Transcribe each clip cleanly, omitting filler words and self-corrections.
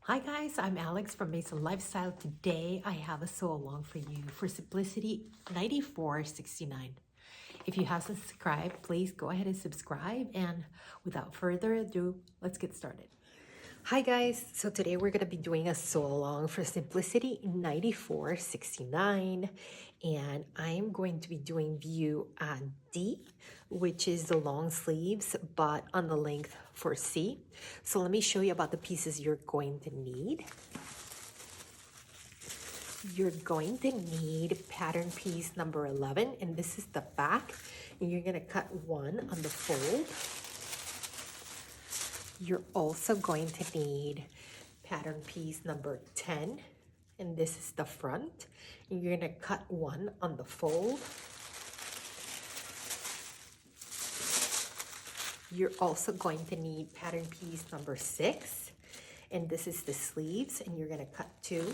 Hi guys, I'm Alex from Mason Lifestyle. Today I have a sew along for you for Simplicity 9469. If you haven't subscribed, please go ahead and subscribe. And without further ado, let's get started. Hi guys, so today we're going to be doing a sew along for Simplicity 9469, and I'm going to be doing view D, which is the long sleeves but on the length for C. So let me show you about the pieces you're going to need. You're going to need pattern piece number 11, and this is the back, and you're going to cut one on the fold. You're also going to need pattern piece number 10, and this is the front. And you're going to cut one on the fold. You're also going to need pattern piece number 6, and this is the sleeves, and you're going to cut two.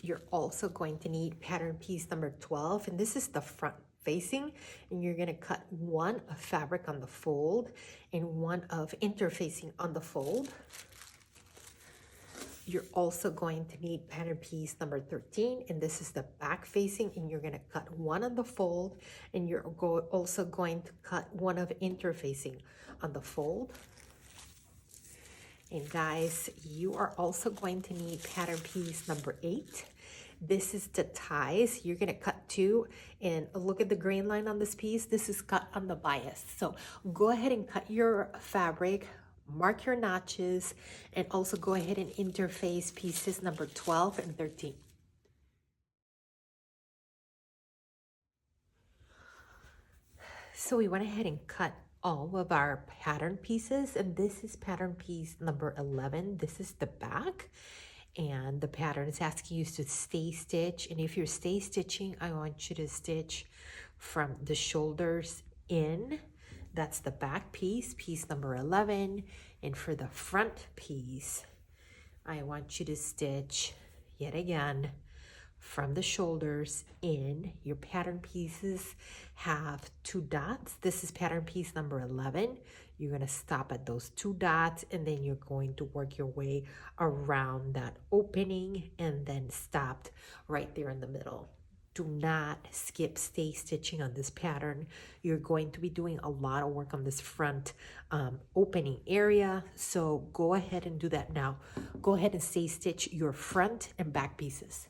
You're also going to need pattern piece number 12, and this is the front facing, and you're going to cut one of fabric on the fold and one of interfacing on the fold. You're also going to need pattern piece number 13, and this is the back facing, and you're going to cut one on the fold, and you're also going to cut one of interfacing on the fold. And guys, you are also going to need pattern piece number 8. This is the ties. You're going to cut two, and look at the grain line on this piece. This is cut on the bias. So go ahead and cut your fabric, mark your notches, and also go ahead and interface pieces number 12 and 13. So we went ahead and cut all of our pattern pieces, and this is pattern piece number 11. This is the back, and the pattern is asking you to stay stitch. And if you're stay stitching, I want you to stitch from the shoulders in. That's the back piece, piece number 11. And for the front piece, I want you to stitch yet again from the shoulders in. Your pattern pieces have 2 dots. This is pattern piece number 11. You're going to stop at those 2 dots, and then you're going to work your way around that opening and then stop right there in the middle. Do not skip stay stitching on this pattern. You're going to be doing a lot of work on this front opening area, so go ahead and do that now. Go ahead and stay stitch your front and back pieces.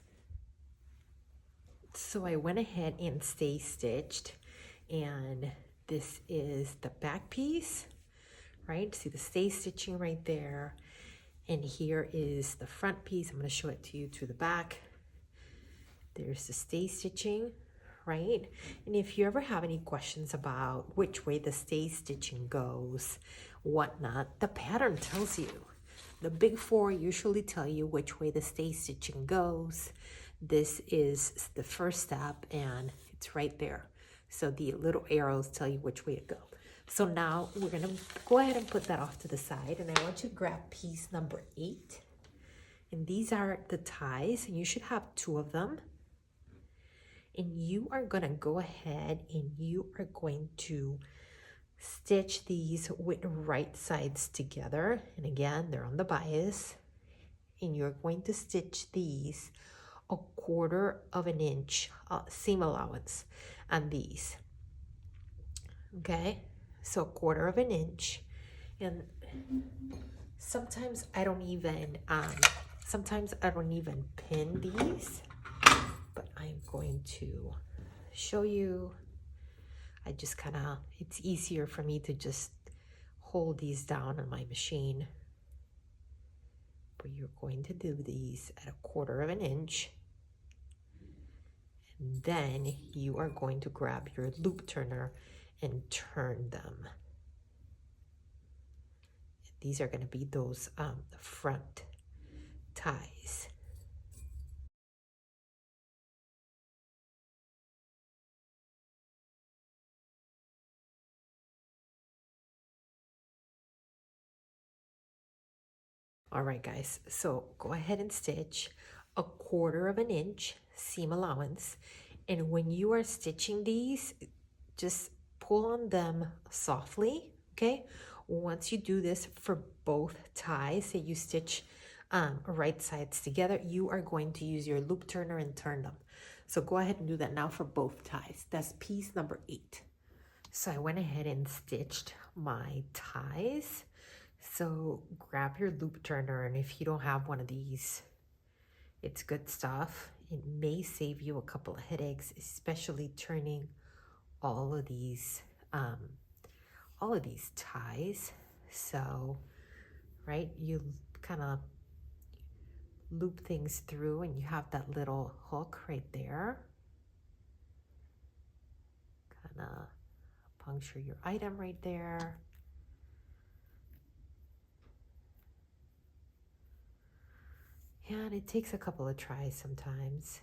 So I went ahead and stay stitched, and this is the back piece, right? See the stay stitching right there, and here is the front piece. I'm going to show it to you to the back. There's the stay stitching, right? And if you ever have any questions about which way the stay stitching goes, whatnot, the pattern tells you. The big 4 usually tell you which way the stay stitching goes. This is the first step, and it's right there. So the little arrows tell you which way to go. So now we're going to go ahead and put that off to the side, and I want you to grab piece number 8. And these are the ties, and you should have 2 of them. And you are going to go ahead and you are going to stitch these with right sides together. And again, they're on the bias. And you're going to stitch these 1/4 of an inch seam allowance on these. Okay, so 1/4 of an inch. And sometimes I don't even pin these, but I'm going to show you. I just it's easier for me to just hold these down on my machine. But you're going to do these at 1/4 of an inch. And then you are going to grab your loop turner and turn them. These are going to be those front ties. All right, guys, so go ahead and stitch 1/4 of an inch seam allowance. And when you are stitching these, just pull on them softly, okay? Once you do this for both ties, say you stitch right sides together, you are going to use your loop turner and turn them. So go ahead and do that now for both ties. That's piece number 8. So I went ahead and stitched my ties. So grab your loop turner, and if you don't have one of these, it's good stuff. It may save you a couple of headaches, especially turning all of these ties. So, right, you kind of loop things through and you have that little hook right there. Kind of puncture your item right there. And it takes a couple of tries sometimes.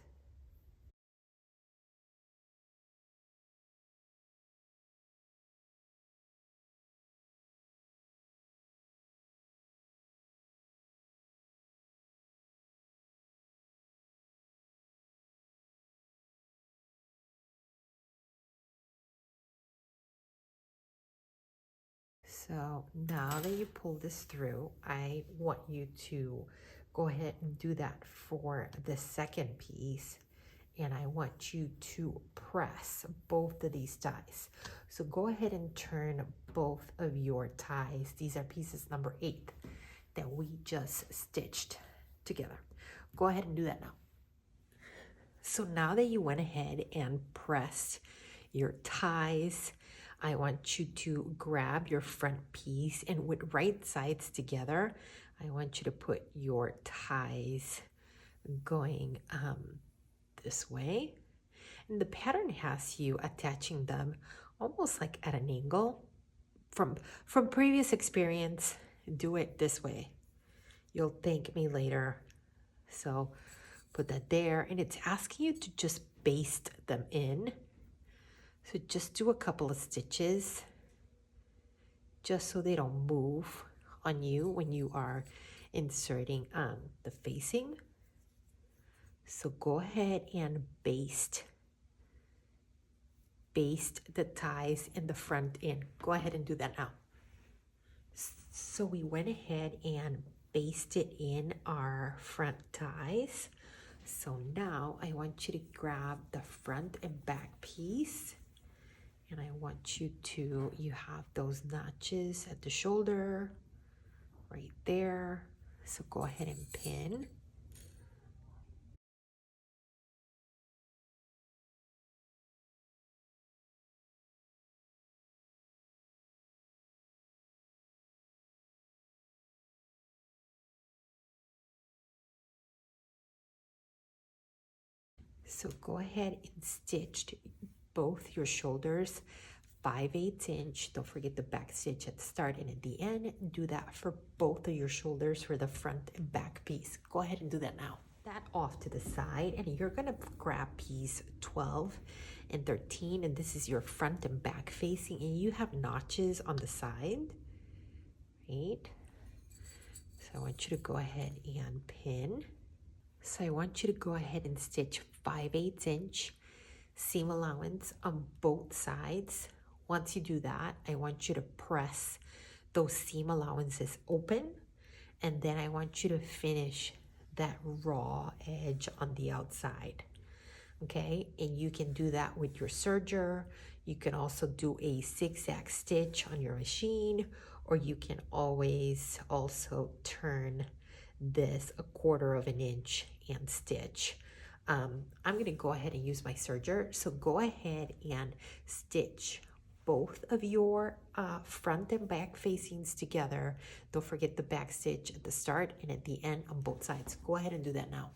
So now that you pull this through, I want you to go ahead and do that for the second piece. And I want you to press both of these ties. So go ahead and turn both of your ties. These are pieces number 8 that we just stitched together. Go ahead and do that now. So now that you went ahead and pressed your ties, I want you to grab your front piece, and with right sides together, I want you to put your ties going this way. And the pattern has you attaching them almost like at an angle. From previous experience, do it this way. You'll thank me later. So put that there, and it's asking you to just baste them in. So just do a couple of stitches just so they don't move on you when you are inserting the facing. So go ahead and baste the ties in the front in. Go ahead and do that now. So we went ahead and basted in our front ties. So now I want you to grab the front and back piece, and I want you have those notches at the shoulder right there. So go ahead and pin. So go ahead and stitch both your shoulders 5/8 inch. Don't forget the back stitch at the start and at the end. Do that for both of your shoulders for the front and back piece. Go ahead and do that now. That off to the side, and you're gonna grab piece 12 and 13, and this is your front and back facing, and you have notches on the side, right? So I want you to go ahead and pin. So I want you to go ahead and stitch 5/8 inch seam allowance on both sides. Once you do that, I want you to press those seam allowances open, and then I want you to finish that raw edge on the outside. Okay, and you can do that with your serger. You can also do a zigzag stitch on your machine, or you can always also turn this 1/4 of an inch and stitch. I'm going to go ahead and use my serger. So go ahead and stitch both of your front and back facings together. Don't forget the back stitch at the start and at the end on both sides. Go ahead and do that now.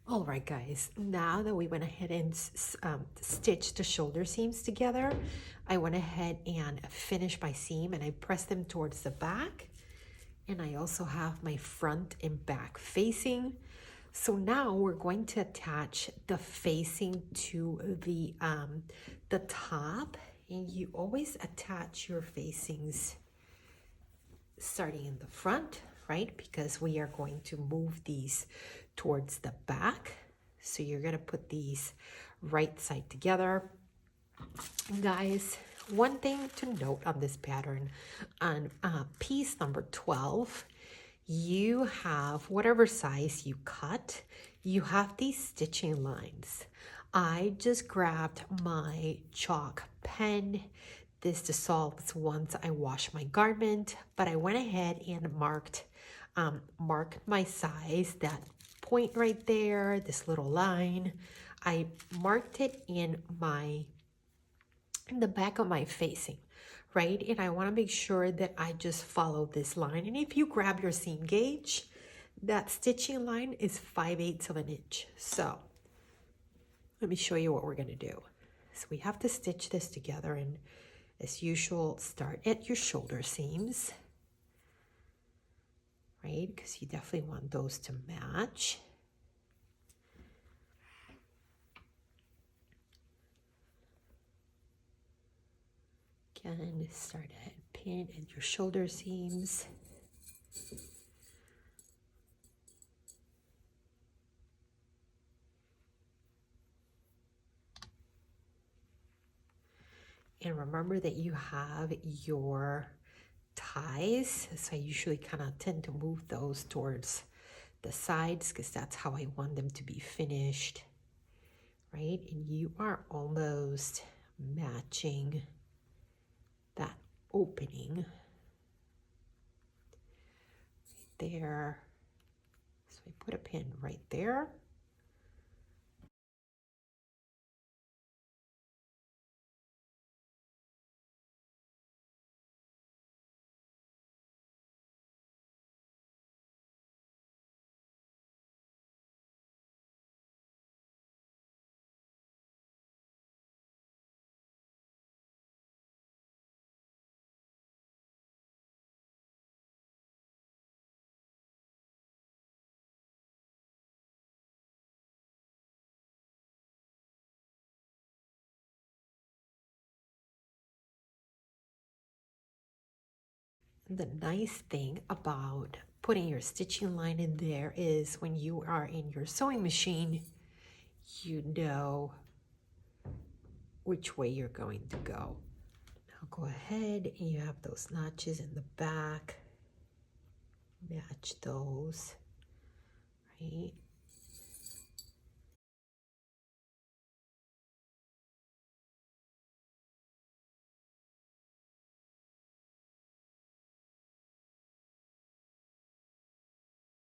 All right, guys, now that we went ahead and stitched the shoulder seams together, I went ahead and finished my seam, and I pressed them towards the back. And I also have my front and back facing. So now we're going to attach the facing to the top, and you always attach your facings starting in the front, right? Because we are going to move these towards the back. So you're gonna put these right side together. Guys, One thing to note on this pattern, on piece number 12, you have whatever size you cut, you have these stitching lines. I just grabbed my chalk pen. This dissolves once I wash my garment, but I went ahead and marked my size, that point right there, this little line. I marked it in the back of my facing, right? And I want to make sure that I just follow this line. And if you grab your seam gauge, that stitching line is 5/8 of an inch. So let me show you what we're going to do. So we have to stitch this together, and as usual, start at your shoulder seams, right? Because you definitely want those to match. Again, start at pin and your shoulder seams. And remember that you have your ties. So I usually kind of tend to move those towards the sides because that's how I want them to be finished, right? And you are almost matching that opening right there. So I put a pin right there. The nice thing about putting your stitching line in there is when you are in your sewing machine, you know which way you're going to go. Now go ahead and you have those notches in the back. Match those, right?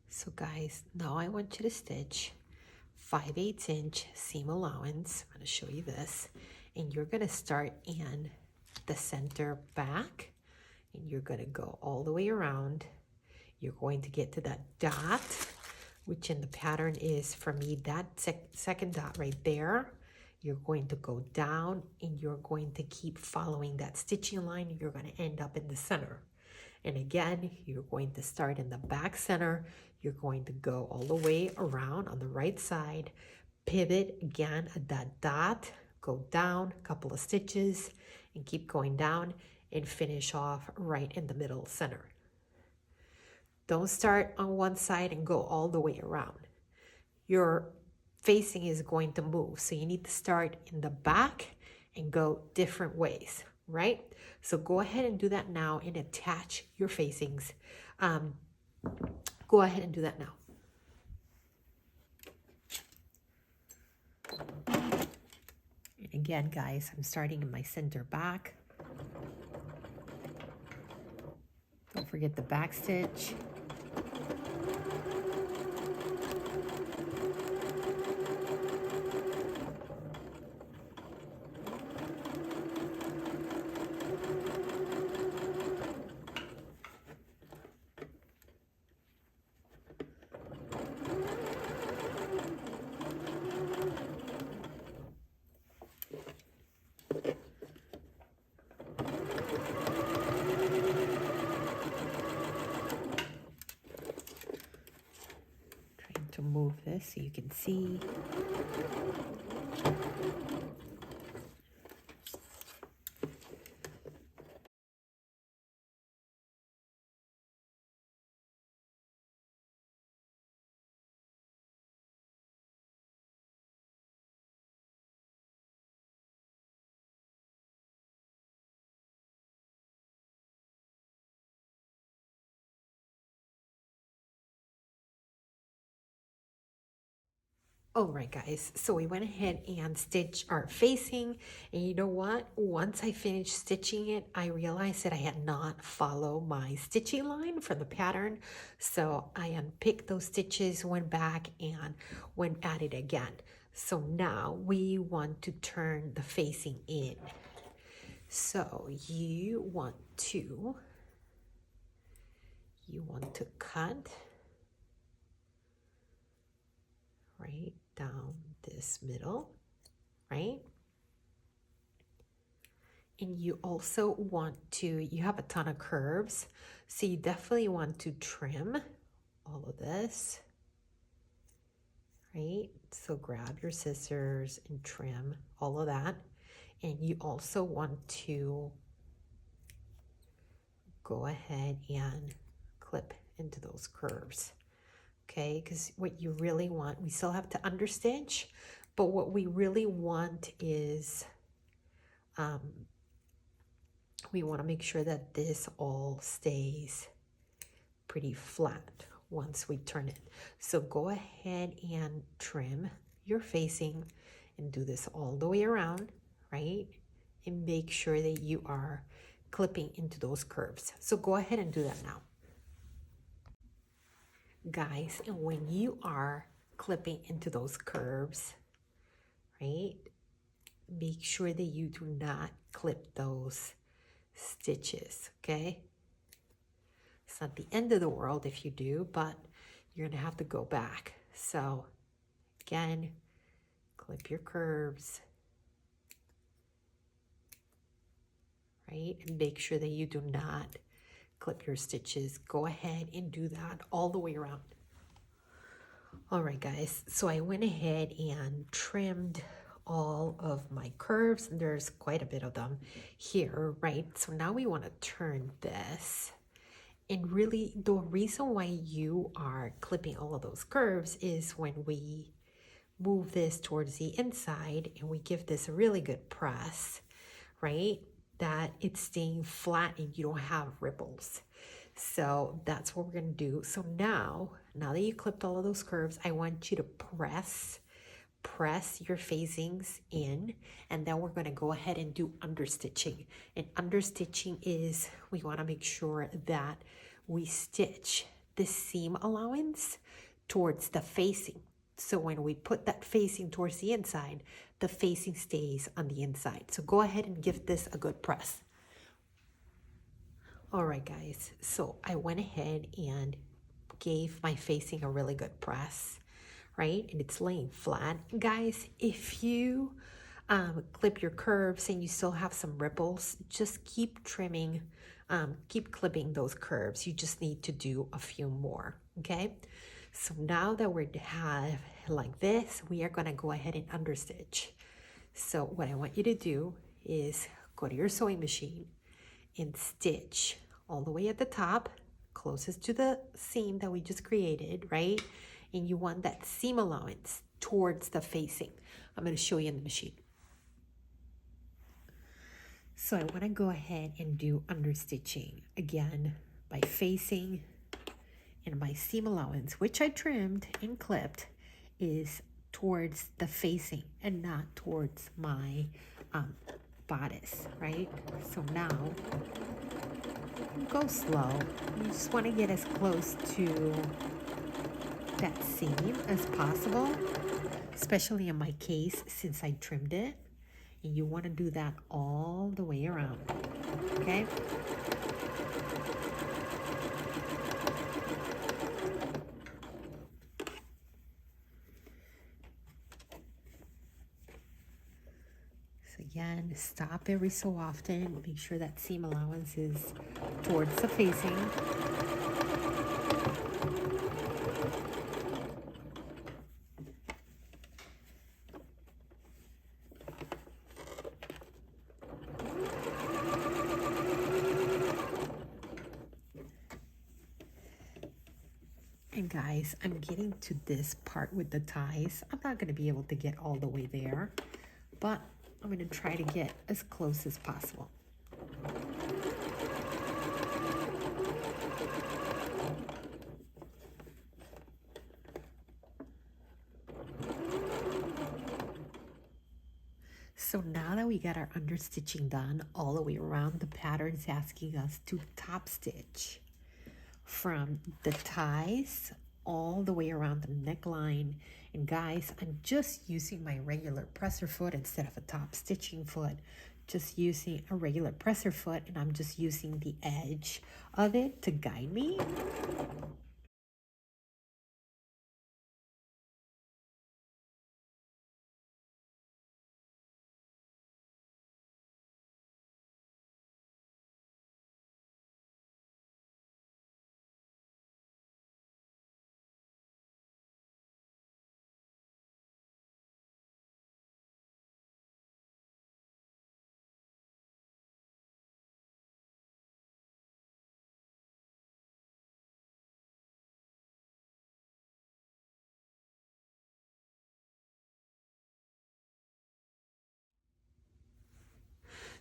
So guys, now I want you to stitch 5/8 inch seam allowance. I'm going to show you this, and you're going to start in the center back, and you're going to go all the way around. You're going to get to that dot, which in the pattern is, for me, that second dot right there. You're going to go down, and you're going to keep following that stitching line, and you're going to end up in the center. And again, you're going to start in the back center. You're going to go all the way around on the right side, pivot again at that dot, go down a couple of stitches, and keep going down and finish off right in the middle center. Don't start on one side and go all the way around. Your facing is going to move, so you need to start in the back and go different ways, right? So go ahead and do that now and attach your facings. Go ahead and do that now. And again, guys, I'm starting in my center back. Don't forget the back stitch. To move this so you can see. All right, guys, so we went ahead and stitched our facing, and you know what? Once I finished stitching it, I realized that I had not followed my stitching line from the pattern. So I unpicked those stitches, went back and went at it again. So now we want to turn the facing in. So you want to cut right down this middle, right? And you also want to, you have a ton of curves, so you definitely want to trim all of this, right? So grab your scissors and trim all of that. And you also want to go ahead and clip into those curves, okay? Because what you really want, we still have to understitch, but what we really want is, we want to make sure that this all stays pretty flat once we turn it. So go ahead and trim your facing and do this all the way around, right? And make sure that you are clipping into those curves. So go ahead and do that now. Guys, and when you are clipping into those curves, right, make sure that you do not clip those stitches, okay? It's not the end of the world if you do, but you're gonna have to go back. So again, clip your curves, right? And make sure that you do not clip your stitches. Go ahead and do that all the way around. All right, guys, so I went ahead and trimmed all of my curves, and there's quite a bit of them here, right? So now we want to turn this. And really, the reason why you are clipping all of those curves is when we move this towards the inside and we give this a really good press, right? That it's staying flat and you don't have ripples. So that's what we're going to do. So now that you clipped all of those curves, I want you to press your facings in, and then we're going to go ahead and do understitching. And understitching is, we want to make sure that we stitch the seam allowance towards the facing. So when we put that facing towards the inside, the facing stays on the inside. So go ahead and give this a good press. All right, guys, so I went ahead and gave my facing a really good press, right? And it's laying flat. Guys, if you clip your curves and you still have some ripples, just keep trimming, keep clipping those curves. You just need to do a few more, okay? So now that we have like this, we are gonna go ahead and understitch. So what I want you to do is go to your sewing machine and stitch all the way at the top, closest to the seam that we just created, right? And you want that seam allowance towards the facing. I'm going to show you in the machine. So I want to go ahead and do understitching again by facing, and my seam allowance, which I trimmed and clipped, is towards the facing and not towards my bodice, right? So now go slow. You just want to get as close to that seam as possible, especially in my case since I trimmed it. And you want to do that all the way around, okay? So again, stop every so often. Make sure that seam allowance is towards the facing. And guys, I'm getting to this part with the ties. I'm not going to be able to get all the way there, but I'm going to try to get as close as possible. So now that we got our understitching done all the way around, the pattern's asking us to top stitch from the ties all the way around the neckline. And guys, I'm just using my regular presser foot instead of a top stitching foot, just using a regular presser foot, and I'm just using the edge of it to guide me.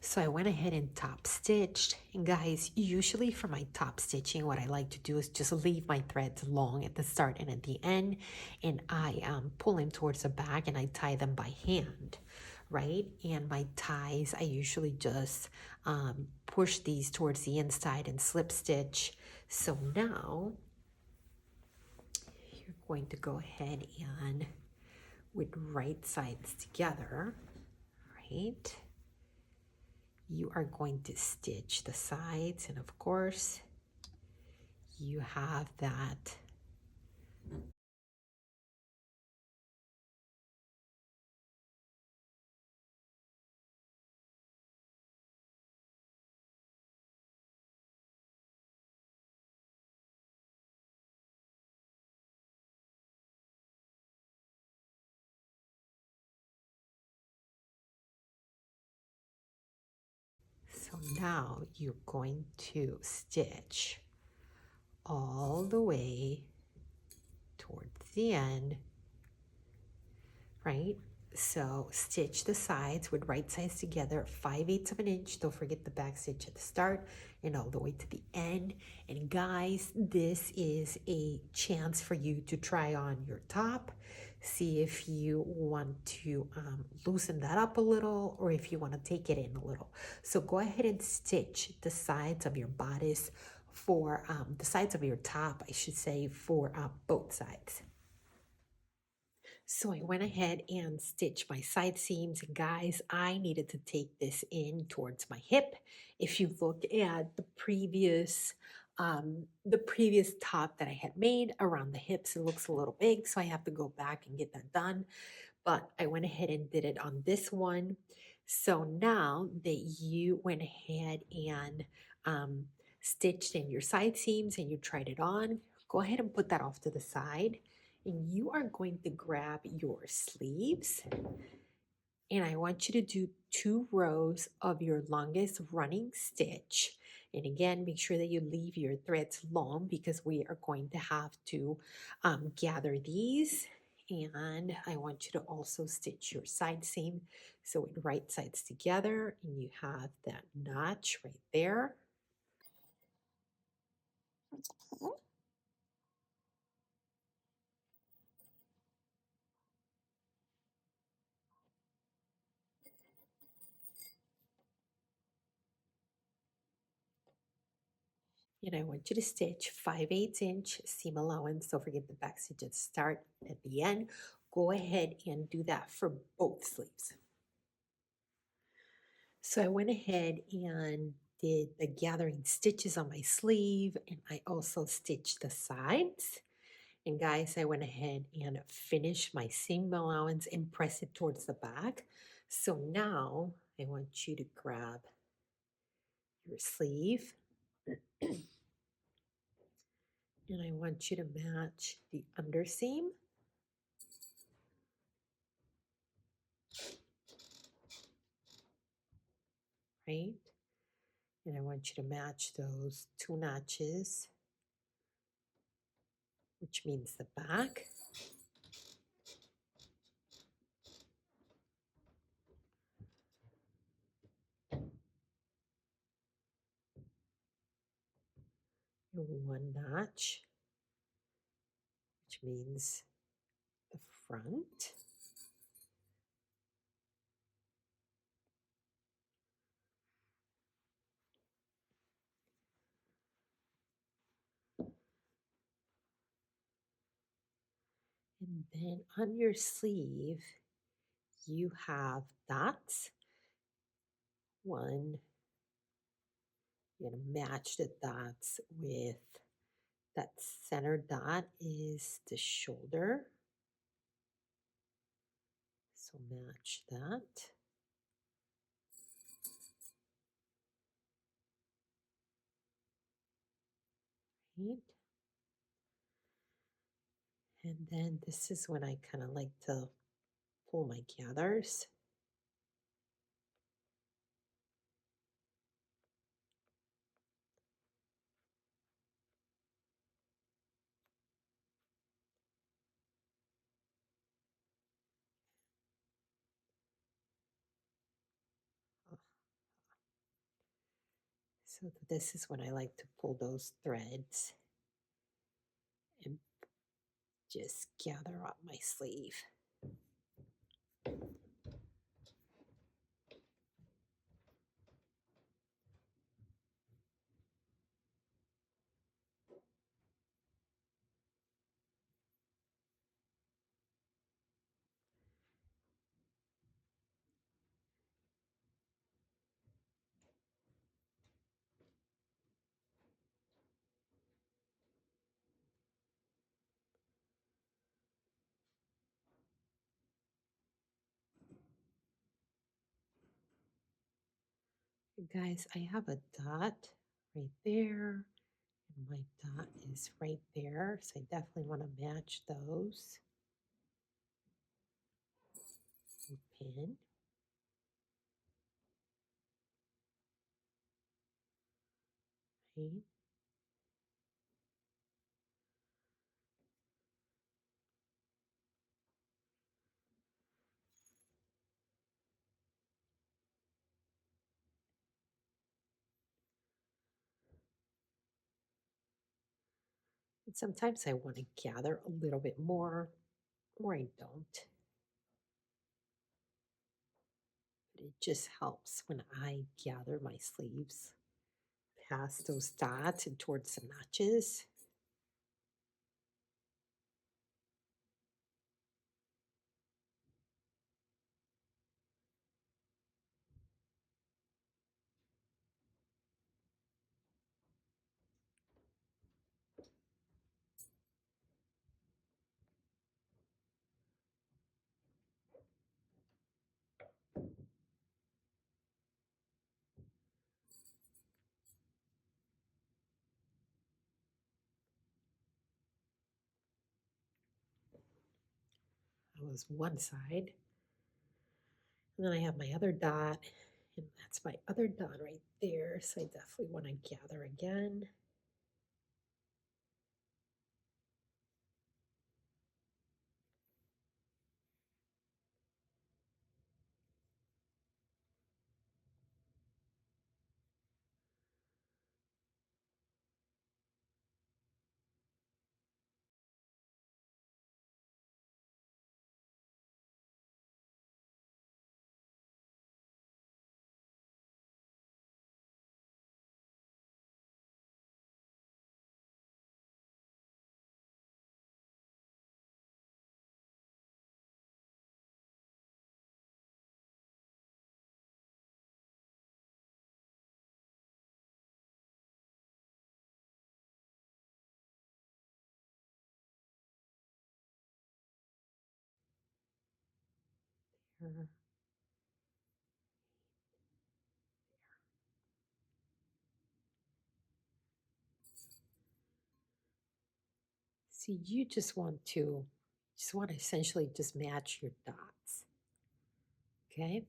So I went ahead and top stitched. And guys, usually for my top stitching, what I like to do is just leave my threads long at the start and at the end. And I pull them towards the back and I tie them by hand, right? And my ties, I usually just push these towards the inside and slip stitch. So now you're going to go ahead and with right sides together, right? You are going to stitch the sides, and of course you have that so now you're going to stitch all the way towards the end, right? So stitch the sides with right sides together 5/8 of an inch. Don't forget the back stitch at the start and all the way to the end. And guys, this is a chance for you to try on your top. See if you want to loosen that up a little or if you want to take it in a little. So go ahead and stitch the sides of your bodice for the sides of your top, I should say, for both sides. So I went ahead and stitched my side seams. And guys, I needed to take this in towards my hip. If you look at the previous top that I had made around the hips, it looks a little big, so I have to go back and get that done. But I went ahead and did it on this one. So now that you went ahead and stitched in your side seams and you tried it on, go ahead and put that off to the side. And you are going to grab your sleeves. And I want you to do 2 rows of your longest running stitch. And again, make sure that you leave your threads long because we are going to have to gather these. And I want you to also stitch your side seam so it right sides together and you have that notch right there. And I want you to stitch 5/8 inch seam allowance. Don't forget the back stitch at the start at the end. Go ahead and do that for both sleeves. So I went ahead and did the gathering stitches on my sleeve and I also stitched the sides. And guys, I went ahead and finished my seam allowance and press it towards the back. So now I want you to grab your sleeve and I want you to match the underseam. Right? And I want you to match those 2 notches, which means the back. And 1 notch, which means the front. And then on your sleeve, you have dots. One, you're going to match the dots with that center dot is the shoulder. So match that. Right. And then this is when I kind of like to pull my gathers. So this is when I like to pull those threads and just gather up my sleeve. Guys, I have a dot right there, and my dot is right there, so I definitely want to match those. And pin. Right. And sometimes I want to gather a little bit more, or I don't. But it just helps when I gather my sleeves past those dots and towards the notches. That was one side. And then I have my other dot, and that's my other dot right there. So I definitely want to gather again. There. See, you just want to essentially just match your dots. Okay.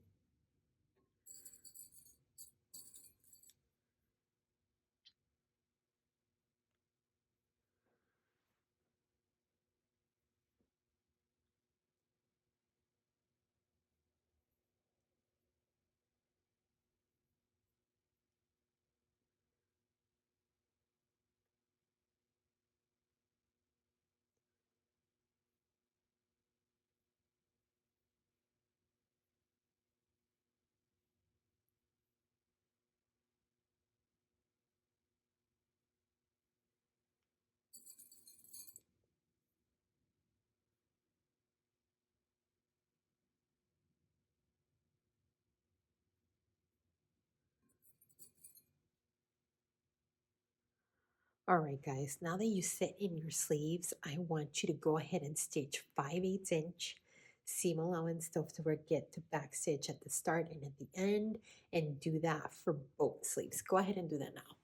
All right, guys, now that you set in your sleeves, I want you to go ahead and stitch 5/8 inch seam allowance. Don't forget to back stitch at the start and at the end, and do that for both sleeves. Go ahead and do that now.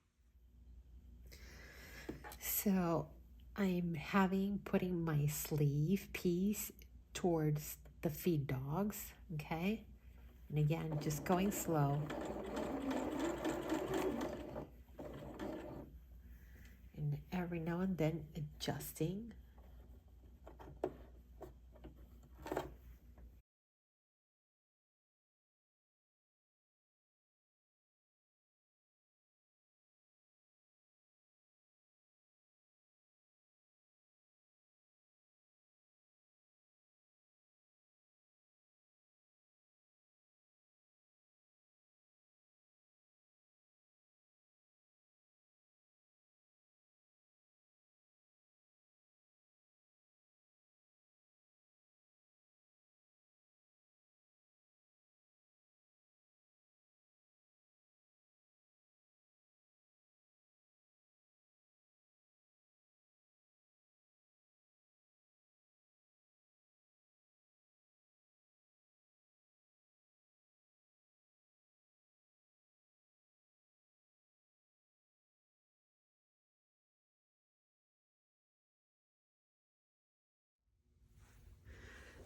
So I'm putting my sleeve piece towards the feed dogs, okay? And again, just going slow. And every now and then adjusting.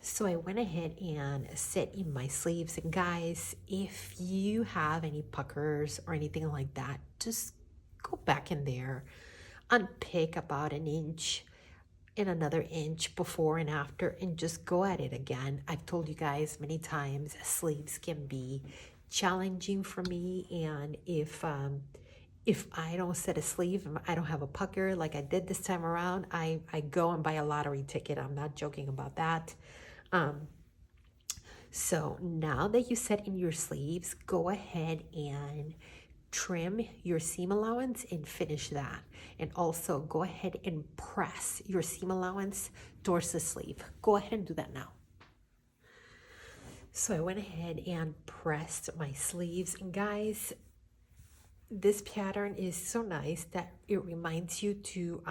So I went ahead and set in my sleeves. And guys, if you have any puckers or anything like that, just go back in there, unpick about an inch and another inch before and after, and just go at it again. I've told you guys many times, sleeves can be challenging for me, and if I don't set a sleeve, I don't have a pucker like I did this time around, I go and buy a lottery ticket. I'm not joking about that. So now that you set in your sleeves, go ahead and trim your seam allowance and finish that. And also go ahead and press your seam allowance towards the sleeve. Go ahead and do that now. So I went ahead and pressed my sleeves. And guys, this pattern is so nice that it reminds you to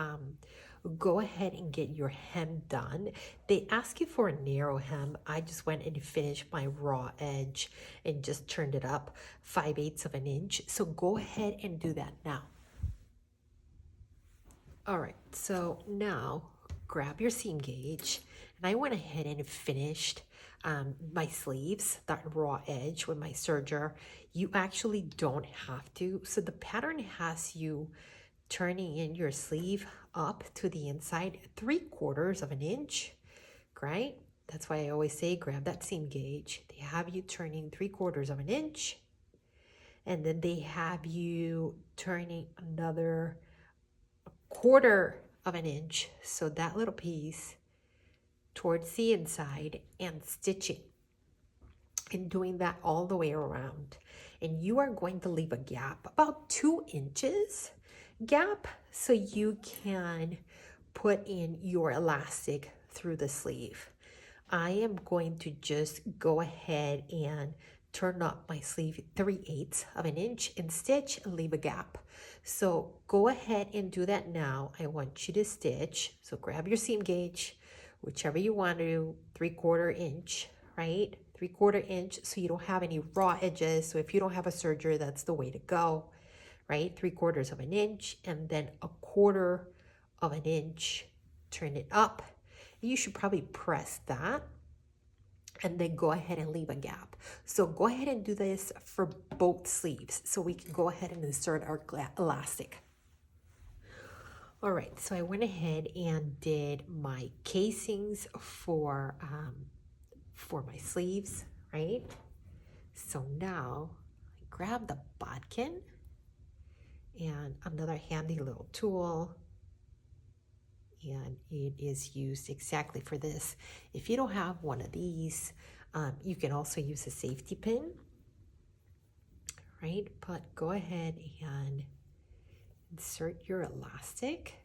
go ahead and get your hem done. They ask you for a narrow hem. I just went and finished my raw edge and just turned it up 5/8 of an inch. So go ahead and do that now. All right, so now grab your seam gauge, and I went ahead and finished my sleeves, that raw edge with my serger. You actually don't have to. So the pattern has you turning in your sleeve up to the inside 3/4 of an inch, right? That's why I always say grab that seam gauge. They have you turning 3/4 of an inch, and then they have you turning another 1/4 of an inch, so that little piece towards the inside, and stitching and doing that all the way around. And you are going to leave a gap, about 2 inches gap, so you can put in your elastic through the sleeve. I am going to just go ahead and turn up my sleeve 3/8 of an inch and stitch and leave a gap. So go ahead and do that now. I want you to stitch. So grab your seam gauge, whichever you want to, 3/4 inch, right? 3/4 inch, so you don't have any raw edges. So if you don't have a serger, that's the way to go, right? 3/4 of an inch, and then 1/4 of an inch, turn it up. You should probably press that and then go ahead and leave a gap. So go ahead and do this for both sleeves so we can go ahead and insert our elastic. All right, so I went ahead and did my casings for my sleeves, right? So now I grab the bodkin and another handy little tool, and it is used exactly for this. If you don't have one of these, you can also use a safety pin, right? But go ahead and insert your elastic.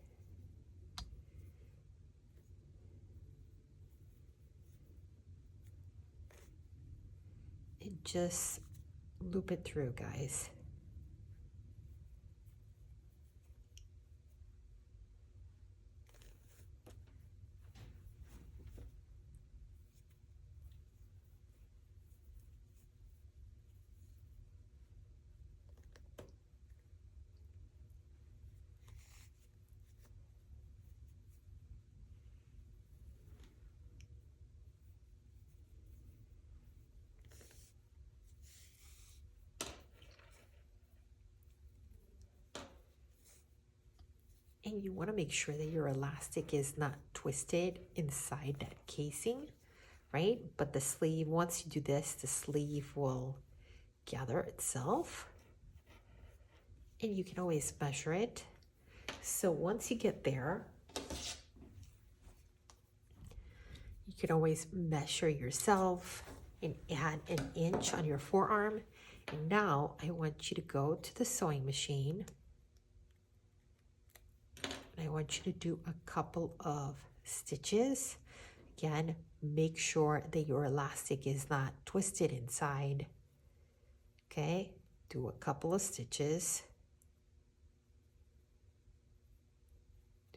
And just loop it through, guys. And you want to make sure that your elastic is not twisted inside that casing, right? But the sleeve, once you do this, the sleeve will gather itself. And you can always measure it. So once you get there, you can always measure yourself and add an inch on your forearm. And now I want you to go to the sewing machine. And I want you to do a couple of stitches. Again, make sure that your elastic is not twisted inside. Okay, do a couple of stitches.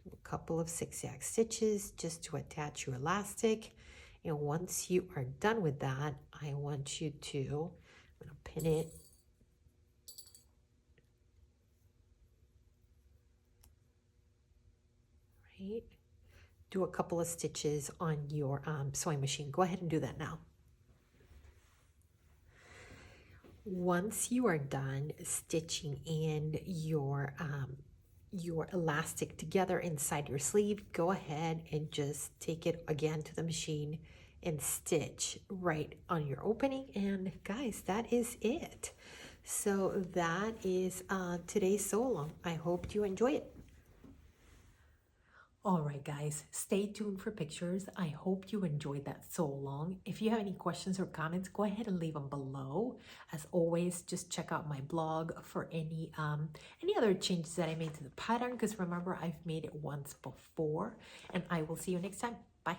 Do a couple of zigzag stitches just to attach your elastic. And once you are done with that, I want you to, I'm going to pin it. Right. Do a couple of stitches on your sewing machine. Go ahead and do that now. Once you are done stitching in your elastic together inside your sleeve, go ahead and just take it again to the machine and stitch right on your opening. And guys, that is it. So that is today's sew along. I hope you enjoy it. All right, guys, stay tuned for pictures. I hope you enjoyed that sew along. If you have any questions or comments, go ahead and leave them below. As always, just check out my blog for any other changes that I made to the pattern, because remember, I've made it once before, and I will see you next time. Bye.